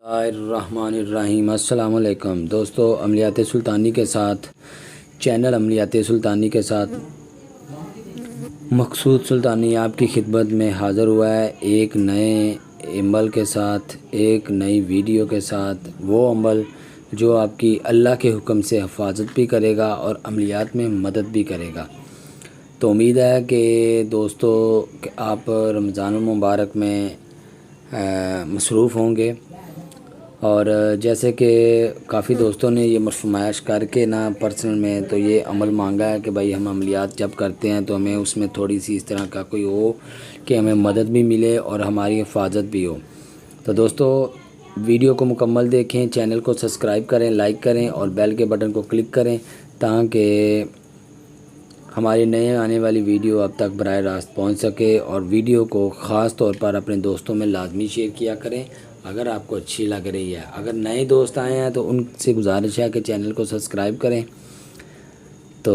الرحمن الرحیم۔ السلام علیکم دوستو، عملیات سلطانی کے ساتھ چینل عملیات سلطانی کے ساتھ مقصود سلطانی آپ کی خدمت میں حاضر ہوا ہے، ایک نئے عمل کے ساتھ، ایک نئی ویڈیو کے ساتھ، وہ عمل جو آپ کی اللہ کے حکم سے حفاظت بھی کرے گا اور عملیات میں مدد بھی کرے گا۔ تو امید ہے کہ دوستو کہ آپ رمضان المبارک میں مصروف ہوں گے، اور جیسے کہ کافی دوستوں نے یہ فرمائش کر کے پرسنل میں تو یہ عمل مانگا ہے کہ بھائی ہم عملیات جب کرتے ہیں تو ہمیں اس میں تھوڑی سی اس طرح کا کوئی ہو کہ ہمیں مدد بھی ملے اور ہماری حفاظت بھی ہو۔ تو دوستو ویڈیو کو مکمل دیکھیں، چینل کو سبسکرائب کریں، لائک کریں اور بیل کے بٹن کو کلک کریں تاکہ ہماری نئے آنے والی ویڈیو اب تک براہ راست پہنچ سکے، اور ویڈیو کو خاص طور پر اپنے دوستوں میں لازمی شیئر کیا کریں اگر آپ کو اچھی لگ رہی ہے۔ اگر نئے دوست آئے ہیں تو ان سے گزارش ہے کہ چینل کو سبسکرائب کریں، تو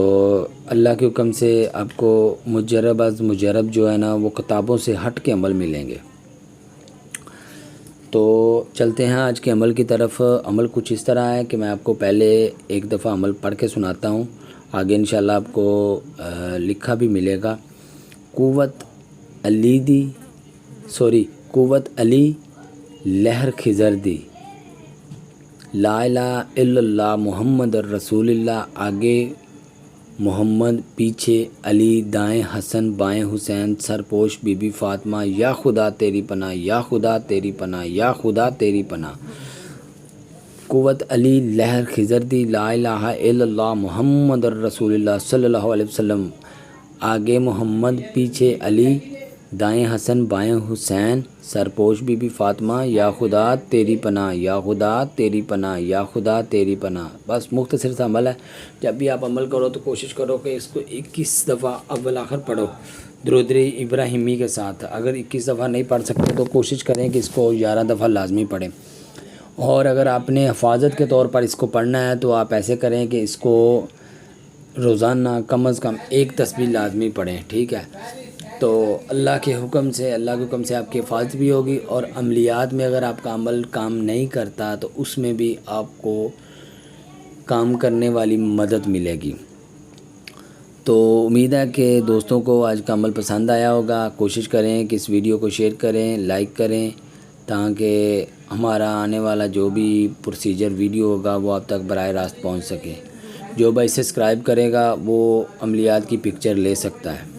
اللہ کے حکم سے آپ کو مجرب از مجرب جو ہے وہ کتابوں سے ہٹ کے عمل ملیں گے۔ تو چلتے ہیں آج کے عمل کی طرف۔ عمل کچھ اس طرح ہے کہ میں آپ کو پہلے ایک دفعہ عمل پڑھ کے سناتا ہوں، آگے انشاءاللہ آپ کو لکھا بھی ملے گا۔ قوت علی لہر خضر دی، لا الہ الا اللہ محمد الرسول اللہ، آگے محمد، پیچھے علی، دائیں حسن، بائیں حسین، سرپوش بی بی فاطمہ، یا خدا تیری پناہ، یا خدا تیری پناہ، یا خدا تیری پناہ۔ قوت علی لہر خضر دی، لا الہ الا اللہ محمد الرسول اللہ صلی اللہ علیہ وسلم، آگے محمد، پیچھے علی، دائیں حسن، بائیں حسین، سرپوش بی بی فاطمہ، یا خدا تیری پناہ، یا خدا تیری پناہ، یا خدا تیری پناہ۔ بس مختصر سا عمل ہے۔ جب بھی آپ عمل کرو تو کوشش کرو کہ اس کو 21 دفعہ اول آخر پڑھو درود ابراہیمی کے ساتھ۔ اگر 21 دفعہ نہیں پڑھ سکتے تو کوشش کریں کہ اس کو 11 دفعہ لازمی پڑھیں، اور اگر آپ نے حفاظت کے طور پر اس کو پڑھنا ہے تو آپ ایسے کریں کہ اس کو روزانہ کم از کم ایک تسبیح لازمی پڑھیں، ٹھیک ہے؟ تو اللہ کے حکم سے آپ کی حفاظت بھی ہوگی، اور عملیات میں اگر آپ کا عمل کام نہیں کرتا تو اس میں بھی آپ کو کام کرنے والی مدد ملے گی۔ تو امید ہے کہ دوستوں کو آج کا عمل پسند آیا ہوگا۔ کوشش کریں کہ اس ویڈیو کو شیئر کریں، لائک کریں، تاکہ ہمارا آنے والا جو بھی پروسیجر ویڈیو ہوگا وہ آپ تک براہ راست پہنچ سکے۔ جو بھائی سبسکرائب کرے گا وہ عملیات کی پکچر لے سکتا ہے۔